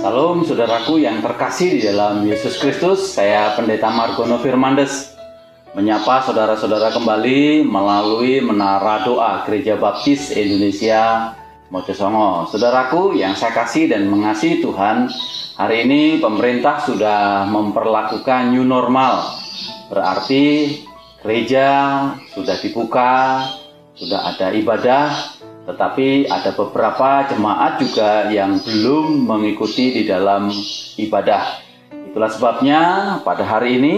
Salam saudaraku yang terkasih di dalam Yesus Kristus. Saya Pendeta Margono Firmandes menyapa saudara-saudara kembali melalui Menara Doa Gereja Baptis Indonesia Mojosongo. Saudaraku yang saya kasih dan mengasihi Tuhan, hari ini pemerintah sudah memperlakukan new normal. Berarti gereja sudah dibuka, sudah ada ibadah. Tetapi ada beberapa jemaat juga yang belum mengikuti di dalam ibadah. Itulah sebabnya pada hari ini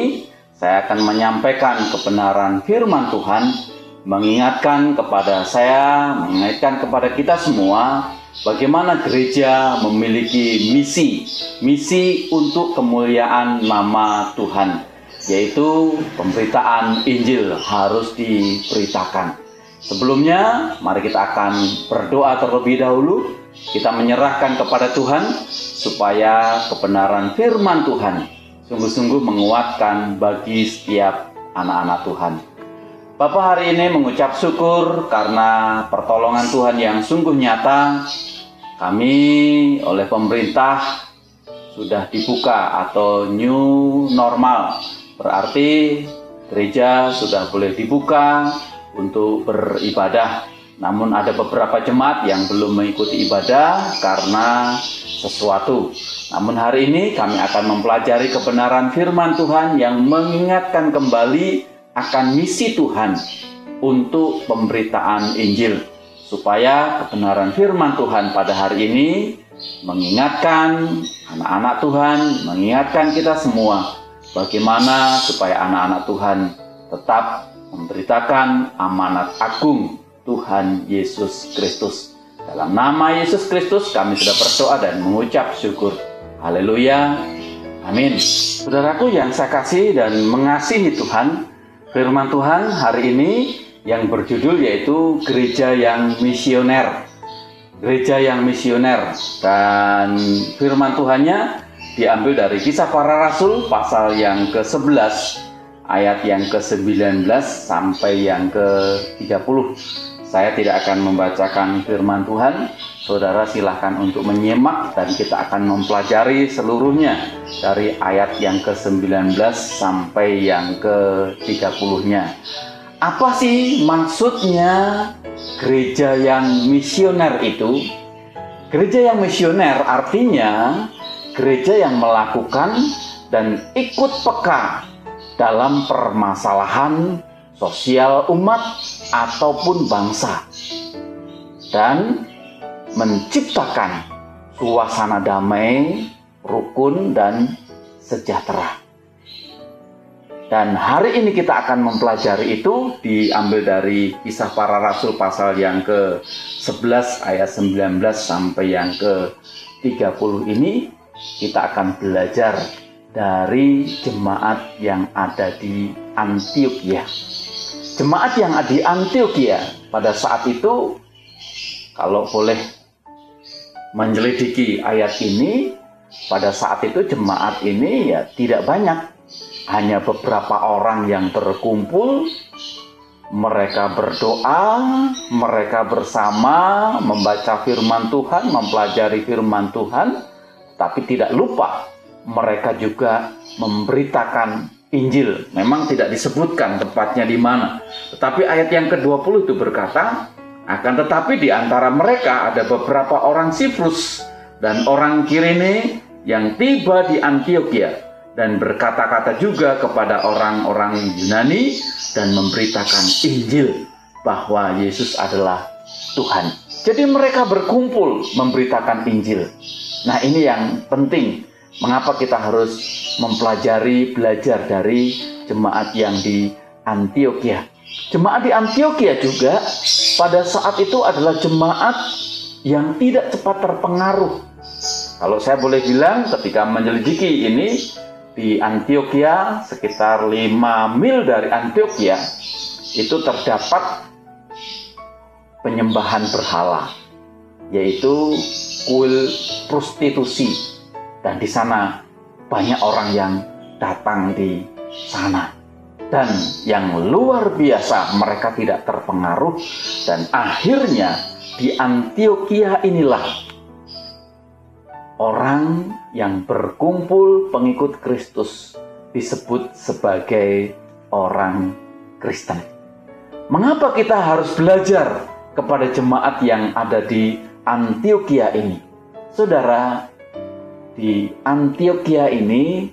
saya akan menyampaikan kebenaran firman Tuhan, mengingatkan kepada saya, mengingatkan kepada kita semua, bagaimana gereja memiliki misi untuk kemuliaan nama Tuhan, yaitu pemberitaan Injil harus diberitakan. Sebelumnya, mari kita akan berdoa terlebih dahulu. Kita menyerahkan kepada Tuhan supaya kebenaran firman Tuhan sungguh-sungguh menguatkan bagi setiap anak-anak Tuhan. Bapa, hari ini mengucap syukur karena pertolongan Tuhan yang sungguh nyata. Kami oleh pemerintah sudah dibuka atau new normal. Berarti gereja sudah boleh dibuka untuk beribadah. Namun ada beberapa jemaat yang belum mengikuti ibadah karena sesuatu. Namun hari ini kami akan mempelajari kebenaran firman Tuhan yang mengingatkan kembali akan misi Tuhan untuk pemberitaan Injil, supaya kebenaran firman Tuhan pada hari ini mengingatkan anak-anak Tuhan, mengingatkan kita semua bagaimana supaya anak-anak Tuhan tetap memberitakan amanat agung Tuhan Yesus Kristus. Dalam nama Yesus Kristus kami sudah berdoa dan mengucap syukur. Haleluya. Amin. Saudaraku yang saya kasih dan mengasihi Tuhan, firman Tuhan hari ini yang berjudul yaitu Gereja yang Misioner. Gereja yang Misioner. Dan firman Tuhannya diambil dari Kisah Para Rasul pasal yang ke-11 ayat yang ke-19 sampai yang ke-30. Saya tidak akan membacakan firman Tuhan. Saudara silahkan untuk menyimak dan kita akan mempelajari seluruhnya dari ayat yang ke-19 sampai yang ke-30-nya. Apa sih maksudnya gereja yang misioner itu? Gereja yang misioner artinya gereja yang melakukan dan ikut peka dalam permasalahan sosial umat ataupun bangsa, dan menciptakan suasana damai, rukun, dan sejahtera. Dan hari ini kita akan mempelajari itu diambil dari Kisah Para Rasul pasal yang ke-11 ayat 19 sampai yang ke-30 ini. Kita akan belajar dari jemaat yang ada di Antiokhia. Jemaat yang ada di Antiokhia pada saat itu, kalau boleh menyelidiki ayat ini, pada saat itu jemaat ini ya tidak banyak. Hanya beberapa orang yang berkumpul, mereka berdoa, mereka bersama membaca firman Tuhan, mempelajari firman Tuhan, tapi tidak lupa mereka juga memberitakan Injil. Memang tidak disebutkan tempatnya di mana. Tetapi ayat yang ke-20 itu berkata, akan tetapi di antara mereka ada beberapa orang Siprus dan orang Kirene yang tiba di Antiokhia dan berkata-kata juga kepada orang-orang Yunani dan memberitakan Injil bahwa Yesus adalah Tuhan. Jadi mereka berkumpul memberitakan Injil. Nah, ini yang penting. Mengapa kita harus mempelajari, belajar dari jemaat yang di Antiokhia. Jemaat di Antiokhia juga pada saat itu adalah jemaat yang tidak cepat terpengaruh. Kalau saya boleh bilang, ketika menyelidiki ini, di Antiokhia, sekitar 5 mil dari Antiokhia, itu terdapat penyembahan berhala, yaitu kuil prostitusi. Dan di sana banyak orang yang datang di sana. Dan yang luar biasa, mereka tidak terpengaruh. Dan akhirnya di Antiokhia inilah orang yang berkumpul pengikut Kristus disebut sebagai orang Kristen. Mengapa kita harus belajar kepada jemaat yang ada di Antiokhia ini? Saudara, di Antiokhia ini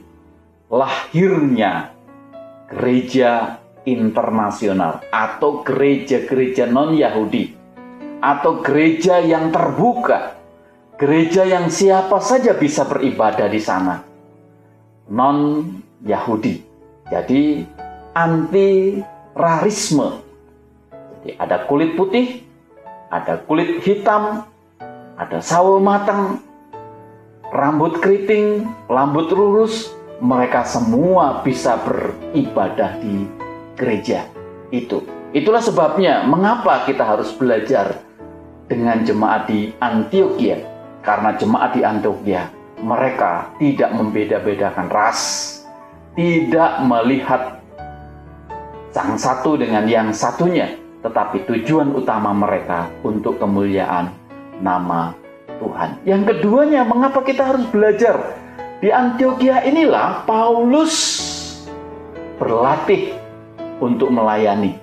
lahirnya gereja internasional atau gereja-gereja non-Yahudi atau gereja yang terbuka. Gereja yang siapa saja bisa beribadah di sana. Non-Yahudi. Jadi anti-rarisme. Jadi ada kulit putih, ada kulit hitam, ada sawo matang, rambut keriting, rambut lurus. Mereka semua bisa beribadah di gereja itu. Itulah sebabnya mengapa kita harus belajar dengan jemaat di Antiokhia. Karena jemaat di Antiokhia, mereka tidak membeda-bedakan ras, tidak melihat sang satu dengan yang satunya, tetapi tujuan utama mereka untuk kemuliaan nama Tuhan. Yang keduanya, mengapa kita harus belajar? Di Antiokhia inilah Paulus berlatih untuk melayani.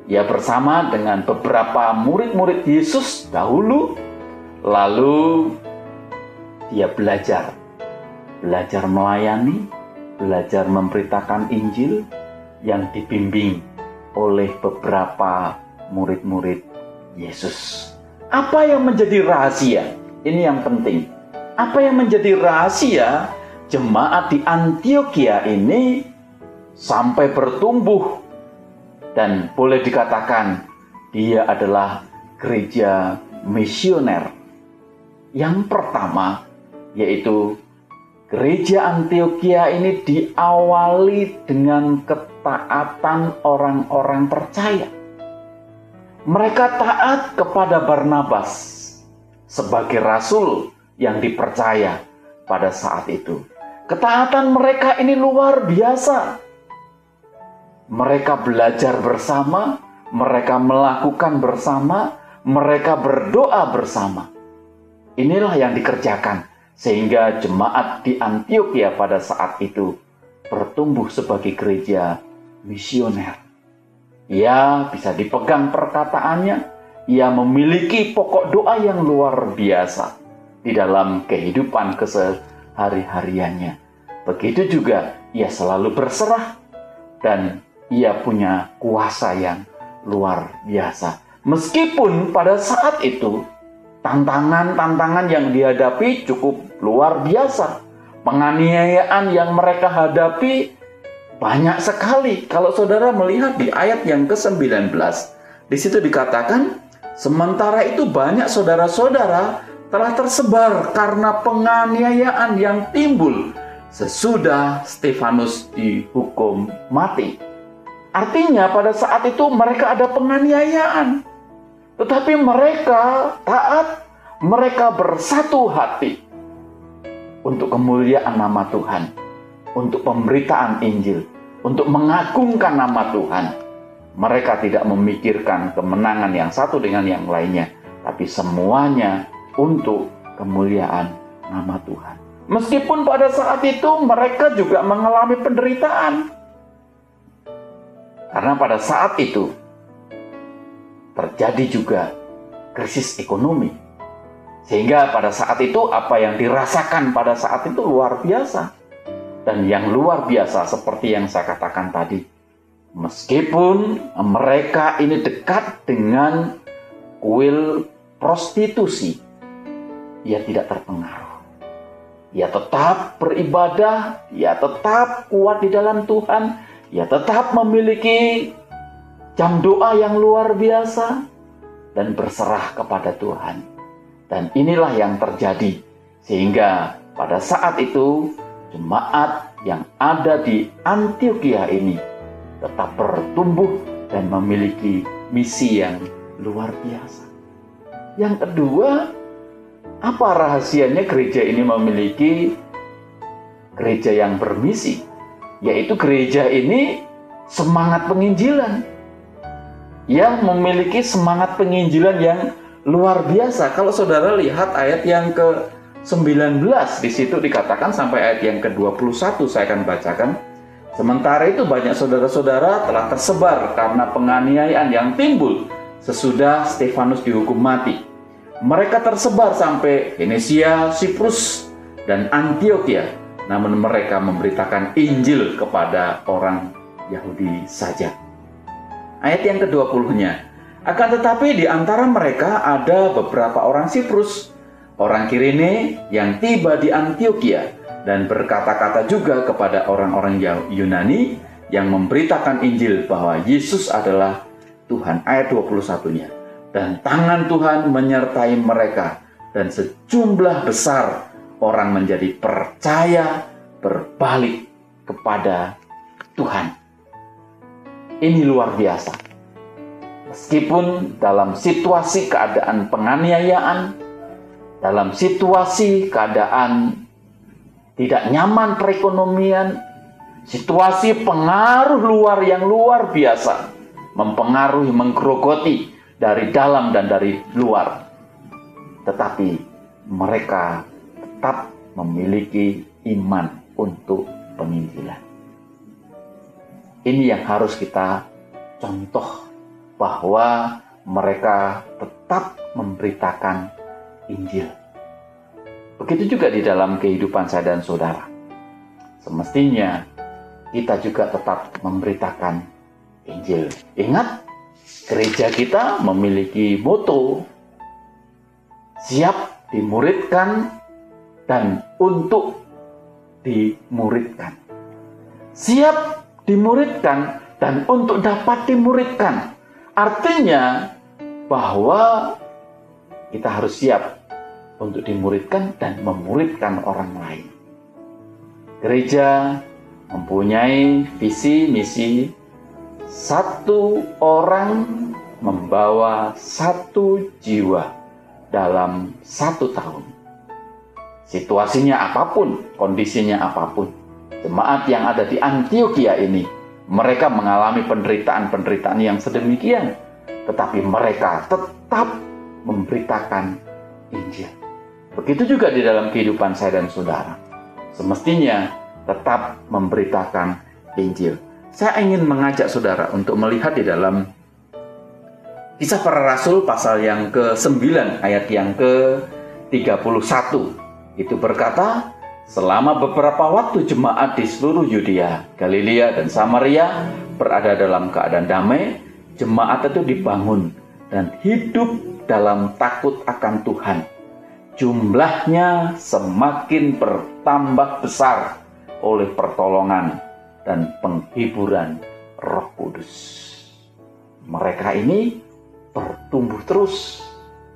Ia bersama dengan beberapa murid-murid Yesus dahulu. Lalu dia belajar melayani, belajar memberitakan Injil yang dibimbing oleh beberapa murid-murid Yesus. Apa yang menjadi rahasia? Ini yang penting. Apa yang menjadi rahasia jemaat di Antiokhia ini sampai bertumbuh dan boleh dikatakan dia adalah gereja misioner? Yang pertama, yaitu gereja Antiokhia ini diawali dengan ketaatan orang-orang percaya. Mereka taat kepada Barnabas sebagai rasul yang dipercaya pada saat itu. Ketaatan mereka ini luar biasa. Mereka belajar bersama, mereka melakukan bersama, mereka berdoa bersama. Inilah yang dikerjakan sehingga jemaat di Antiokhia pada saat itu bertumbuh sebagai gereja misioner. Ia bisa dipegang perkataannya, ia memiliki pokok doa yang luar biasa di dalam kehidupan kesehari-hariannya. Begitu juga ia selalu berserah dan ia punya kuasa yang luar biasa. Meskipun pada saat itu tantangan-tantangan yang dihadapi cukup luar biasa. Penganiayaan yang mereka hadapi banyak sekali. Kalau saudara melihat di ayat yang ke-19, di situ dikatakan, sementara itu banyak saudara-saudara telah tersebar karena penganiayaan yang timbul sesudah Stefanus dihukum mati. Artinya pada saat itu mereka ada penganiayaan. Tetapi mereka taat, mereka bersatu hati untuk kemuliaan nama Tuhan, untuk pemberitaan Injil, untuk mengagungkan nama Tuhan. Mereka tidak memikirkan kemenangan yang satu dengan yang lainnya, tapi semuanya untuk kemuliaan nama Tuhan. Meskipun pada saat itu mereka juga mengalami penderitaan. Karena pada saat itu terjadi juga krisis ekonomi. Sehingga pada saat itu apa yang dirasakan pada saat itu luar biasa. Dan yang luar biasa seperti yang saya katakan tadi, meskipun mereka ini dekat dengan kuil prostitusi, ia tidak terpengaruh. Ia tetap beribadah, ia tetap kuat di dalam Tuhan, ia tetap memiliki jam doa yang luar biasa dan berserah kepada Tuhan. Dan inilah yang terjadi, sehingga pada saat itu jemaat yang ada di Antiokhia ini tetap bertumbuh dan memiliki misi yang luar biasa. Yang kedua, apa rahasianya gereja ini memiliki gereja yang bermisi? Yaitu gereja ini semangat penginjilan. Yang memiliki semangat penginjilan yang luar biasa. Kalau saudara lihat ayat yang ke-19, di situ dikatakan sampai ayat yang ke-21 saya akan bacakan. Sementara itu banyak saudara-saudara telah tersebar karena penganiayaan yang timbul sesudah Stefanus dihukum mati. Mereka tersebar sampai Venesia, Siprus, dan Antiokhia. Namun mereka memberitakan Injil kepada orang Yahudi saja. Ayat yang ke-20-nya. Akan tetapi di antara mereka ada beberapa orang Siprus, orang Kirene yang tiba di Antiokhia dan berkata-kata juga kepada orang-orang Yunani yang memberitakan Injil bahwa Yesus adalah Tuhan. Ayat 21-nya. Dan tangan Tuhan menyertai mereka dan sejumlah besar orang menjadi percaya berbalik kepada Tuhan. Ini luar biasa. Meskipun dalam situasi keadaan penganiayaan, dalam situasi keadaan tidak nyaman perekonomian, situasi pengaruh luar yang luar biasa, mempengaruhi, menggerogoti dari dalam dan dari luar. Tetapi mereka tetap memiliki iman untuk penginjilan. Ini yang harus kita contoh, bahwa mereka tetap memberitakan Injil. Begitu juga di dalam kehidupan saya dan saudara. Semestinya kita juga tetap memberitakan Injil. Ingat, gereja kita memiliki moto, siap dimuridkan dan untuk dimuridkan. Siap dimuridkan dan untuk dapat dimuridkan. Artinya bahwa kita harus siap untuk dimuridkan dan memuridkan orang lain. Gereja mempunyai visi misi, satu orang membawa satu jiwa dalam 1 tahun. Situasinya apapun, kondisinya apapun, jemaat yang ada di Antiokhia ini, mereka mengalami penderitaan-penderitaan yang sedemikian, tetapi mereka tetap memberitakan Injil. Begitu juga di dalam kehidupan saya dan saudara. Semestinya tetap memberitakan Injil. Saya ingin mengajak saudara untuk melihat di dalam Kisah Para Rasul pasal yang ke-9 ayat yang ke-31. Itu berkata, selama beberapa waktu jemaat di seluruh Yudea, Galilea, dan Samaria berada dalam keadaan damai, jemaat itu dibangun dan hidup dalam takut akan Tuhan. Jumlahnya semakin bertambah besar oleh pertolongan dan penghiburan Roh Kudus. Mereka ini bertumbuh terus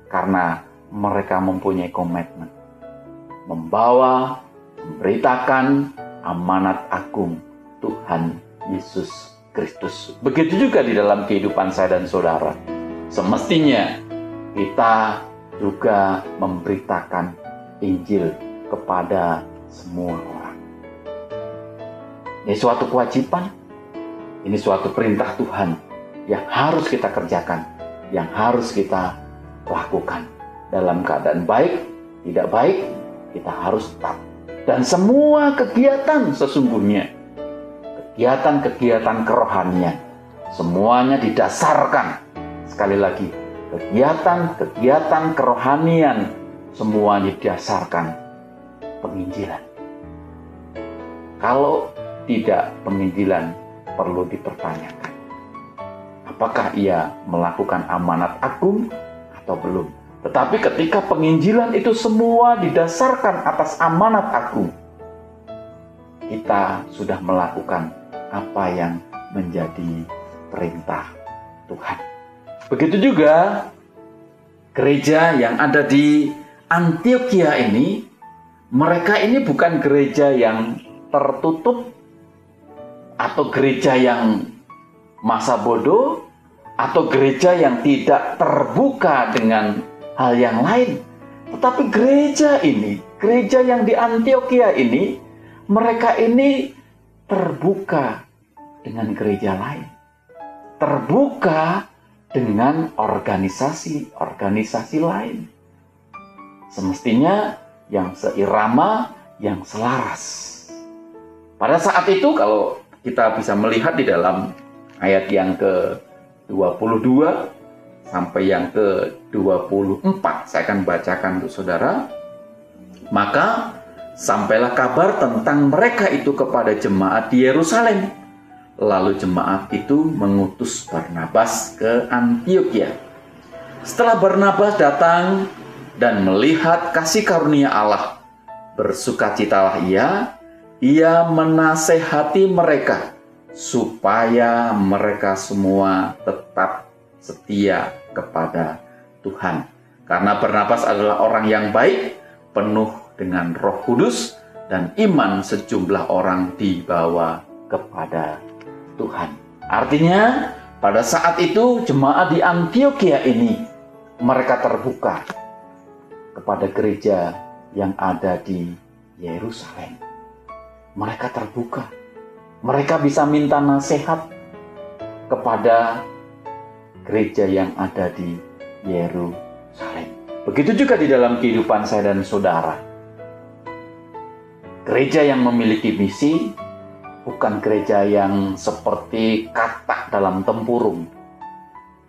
karena mereka mempunyai komitmen membawa, memberitakan amanat agung Tuhan Yesus Kristus. Begitu juga di dalam kehidupan saya dan saudara. Semestinya kita juga memberitakan Injil kepada semua orang. Ini suatu kewajiban, ini suatu perintah Tuhan yang harus kita kerjakan, yang harus kita lakukan. Dalam keadaan baik, tidak baik, kita harus tetap. Dan semua kegiatan sesungguhnya, kegiatan-kegiatan kerohanian, semuanya didasarkan, sekali lagi, kegiatan-kegiatan kerohanian, semua didasarkan penginjilan. Kalau tidak penginjilan, perlu dipertanyakan. Apakah ia melakukan amanat agung atau belum? Tetapi ketika penginjilan itu semua didasarkan atas amanat agung, kita sudah melakukan apa yang menjadi perintah Tuhan. Begitu juga gereja yang ada di Antiokhia ini, mereka ini bukan gereja yang tertutup atau gereja yang masa bodoh atau gereja yang tidak terbuka dengan hal yang lain. Tetapi gereja ini, gereja yang di Antiokhia ini, mereka ini terbuka dengan gereja lain. Terbuka dengan organisasi-organisasi lain. Semestinya yang seirama, yang selaras. Pada saat itu kalau kita bisa melihat di dalam ayat yang ke-22 sampai yang ke-24, saya akan bacakan untuk saudara. Maka sampailah kabar tentang mereka itu kepada jemaat di Yerusalem. Lalu jemaat itu mengutus Barnabas ke Antiokhia. Setelah Barnabas datang dan melihat kasih karunia Allah, bersukacitalah ia menasehati mereka supaya mereka semua tetap setia kepada Tuhan. Karena Barnabas adalah orang yang baik, penuh dengan Roh Kudus, dan iman sejumlah orang dibawa kepada Tuhan. Artinya, pada saat itu jemaat di Antiokhia ini, mereka terbuka kepada gereja yang ada di Yerusalem. Mereka terbuka. Mereka bisa minta nasihat kepada gereja yang ada di Yerusalem. Begitu juga di dalam kehidupan saya dan saudara. Gereja yang memiliki misi bukan gereja yang seperti katak dalam tempurung,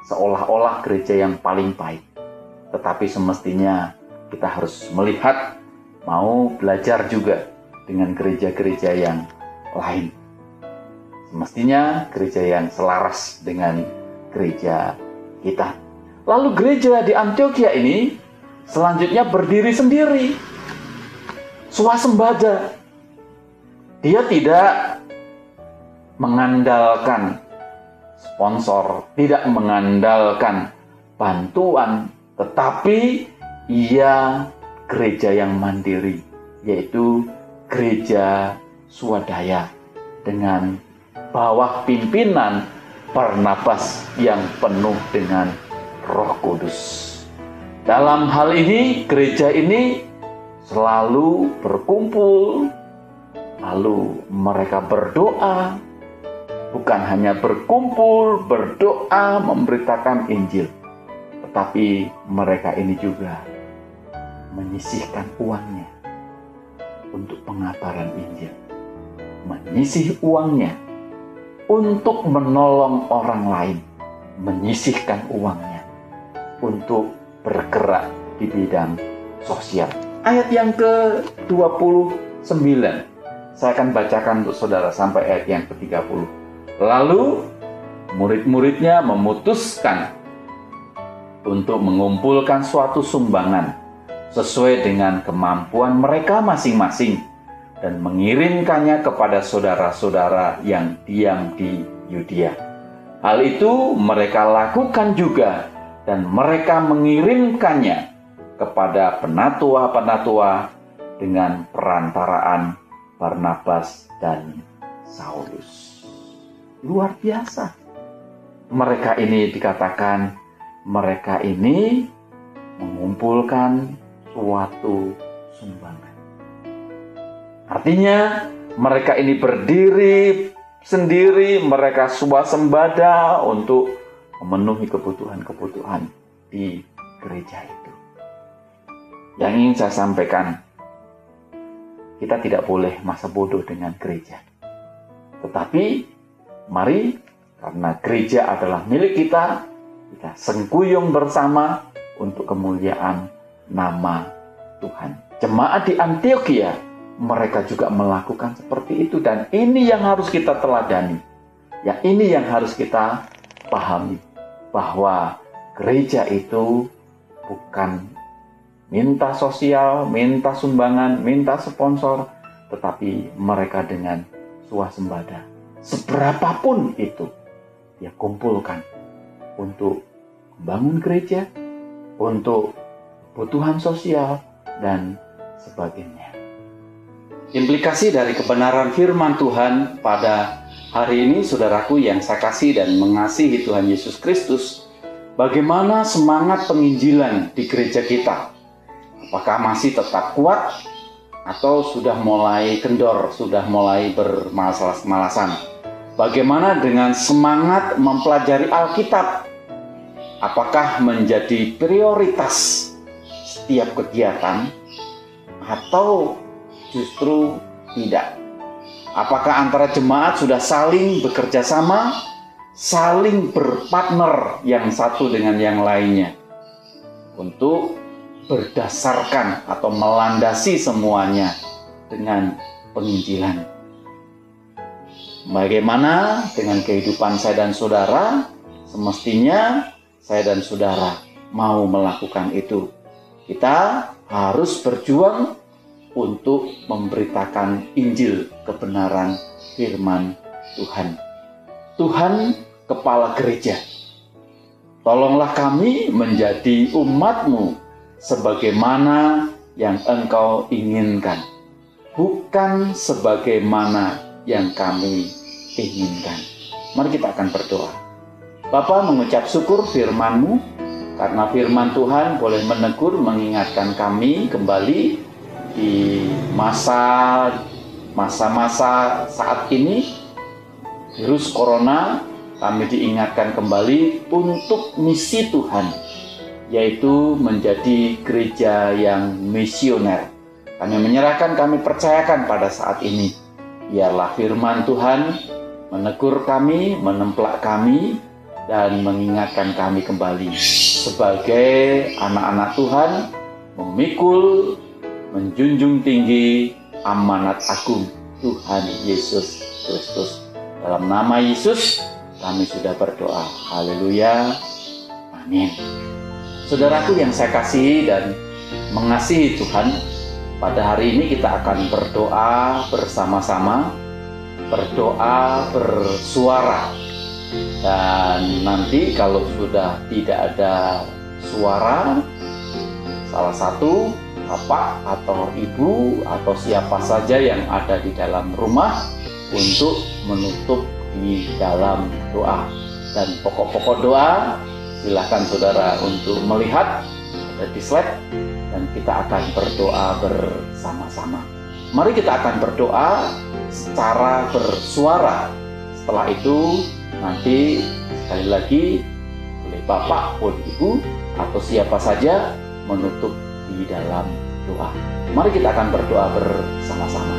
seolah-olah gereja yang paling baik. Tetapi semestinya kita harus melihat, mau belajar juga dengan gereja-gereja yang lain. Semestinya gereja yang selaras dengan gereja kita. Lalu gereja di Antiokhia ini selanjutnya berdiri sendiri, swasembada. Dia tidak mengandalkan sponsor, tidak mengandalkan bantuan, tetapi ia gereja yang mandiri, yaitu gereja swadaya dengan bawah pimpinan Barnabas yang penuh dengan Roh Kudus. Dalam hal ini, gereja ini selalu berkumpul, lalu mereka berdoa, bukan hanya berkumpul, berdoa, memberitakan Injil, tetapi mereka ini juga menyisihkan uangnya untuk pengabaran Injil, menyisih uangnya untuk menolong orang lain, menyisihkan uangnya untuk bergerak di bidang sosial. Ayat yang ke-29, saya akan bacakan untuk saudara sampai ayat yang ke-30. Lalu murid-muridnya memutuskan untuk mengumpulkan suatu sumbangan sesuai dengan kemampuan mereka masing-masing dan mengirimkannya kepada saudara-saudara yang diam di Yudea. Hal itu mereka lakukan juga dan mereka mengirimkannya kepada penatua-penatua dengan perantaraan Barnabas dan Saulus. Luar biasa. Mereka ini dikatakan, mereka ini mengumpulkan suatu sumbangan. Artinya mereka ini berdiri sendiri, mereka swasembada untuk memenuhi kebutuhan-kebutuhan di gereja itu. Yang ingin saya sampaikan, kita tidak boleh masa bodoh dengan gereja. Tetapi mari, karena gereja adalah milik kita, kita sengkuyung bersama untuk kemuliaan nama Tuhan. Jemaat di Antiokhia, mereka juga melakukan seperti itu, dan ini yang harus kita teladani. Ya, ini yang harus kita pahami, bahwa gereja itu bukan minta sosial, minta sumbangan, minta sponsor, tetapi mereka dengan swasembada. Seberapapun itu, dia kumpulkan untuk membangun gereja, untuk kebutuhan sosial, dan sebagainya. Implikasi dari kebenaran firman Tuhan pada hari ini, saudaraku yang saya kasih dan mengasihi Tuhan Yesus Kristus, bagaimana semangat penginjilan di gereja kita? Apakah masih tetap kuat atau sudah mulai kendor, sudah mulai bermalas-malasan? Bagaimana dengan semangat mempelajari Alkitab? Apakah menjadi prioritas setiap kegiatan atau justru tidak? Apakah antara jemaat sudah saling bekerja sama, saling berpartner yang satu dengan yang lainnya untuk berdasarkan atau melandasi semuanya dengan penginjilan? Bagaimana dengan kehidupan saya dan saudara? Semestinya saya dan saudara mau melakukan itu. Kita harus berjuang untuk memberitakan Injil kebenaran firman Tuhan. Tuhan, Kepala Gereja, tolonglah kami menjadi umat-Mu sebagaimana yang Engkau inginkan, bukan sebagaimana yang kami inginkan. Mari kita akan berdoa. Bapa, mengucap syukur firman-Mu, karena firman Tuhan boleh menegur, mengingatkan kami kembali di masa-masa saat ini, virus corona. Kami diingatkan kembali untuk misi Tuhan, yaitu menjadi gereja yang misioner. Kami menyerahkan, kami percayakan pada saat ini. Biarlah firman Tuhan menegur kami, menemplak kami, dan mengingatkan kami kembali sebagai anak-anak Tuhan, memikul, menjunjung tinggi amanat agung Tuhan Yesus Kristus. Dalam nama Yesus kami sudah berdoa. Haleluya. Amin. Saudaraku yang saya kasihi dan mengasihi Tuhan, pada hari ini kita akan berdoa bersama-sama, berdoa bersuara. Dan nanti kalau sudah tidak ada suara, salah satu bapak atau ibu atau siapa saja yang ada di dalam rumah untuk menutup di dalam doa. Dan pokok-pokok doa silakan saudara untuk melihat, ada di slide, dan kita akan berdoa bersama-sama. Mari kita akan berdoa secara bersuara. Setelah itu nanti sekali lagi oleh bapak pun ibu atau siapa saja menutup di dalam doa. Mari kita akan berdoa bersama-sama.